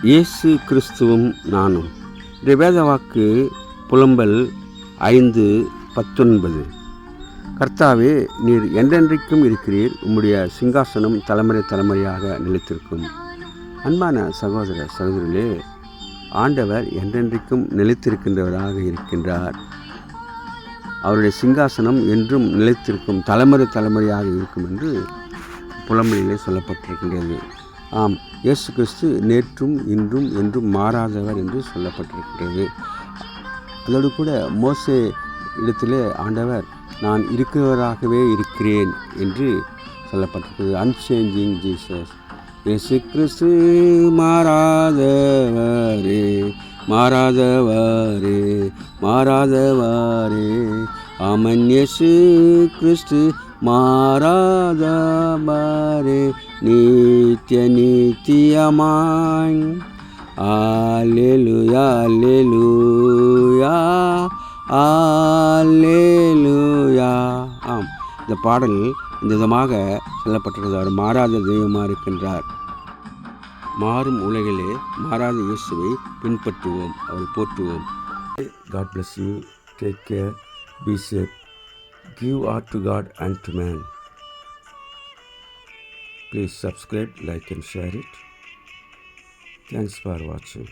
இயேசு கிறிஸ்துவும் நானும். இந்த வேத வாக்கு புலம்பல் 5:19. கர்த்தாவே, நீர் என்றென்றைக்கும் இருக்கிறீர். உம்முடைய சிங்காசனம் தலைமுறை தலைமுறையாக நிலைத்திருக்கும். அன்பான சகோதர சகோதரிகளே, ஆண்டவர் என்றென்றைக்கும் நிலைத்திருக்கின்றவராக இருக்கின்றார். அவருடைய சிங்காசனம் என்றும் நிலைத்திருக்கும், தலைமுறை தலைமுறையாக இருக்கும் என்று புலம்பலிலே சொல்லப்பட்டிருக்கின்றது. ஆம், இயேசு கிறிஸ்து நேற்றும் இன்றும் என்றும் மாறாதவர் என்று சொல்லப்பட்டிருக்கிறது. அதோடு கூட மோசே இடத்திலே ஆண்டவர் நான் இருக்கிறவராகவே இருக்கிறேன் என்று சொல்லப்பட்டிருக்கிறது. Unchanging Jesus. இயேசு கிறிஸ்து மாறாதவரே, மாறாதவரே, மாறாதவரே. ஆமன், இயேசு கிறிஸ்து மாறாதவரே, நித்திய நித்தியமாய். அல்லேலூயா, அல்லேலூயா, அல்லேலூயா. ஆம், இந்த பாடல் இந்த விதமாக சொல்லப்பட்டிருக்கிறது. அவர் மாறாத தெய்வமாக இருக்கின்றார். மாறும் உலகிலே மாறாத இயேசுவை பின்பற்றுவோம், அவரை போற்றுவோம். God bless you. Take care. Be safe. Give heart to God and to man. Please subscribe, like and share it. Thanks for watching.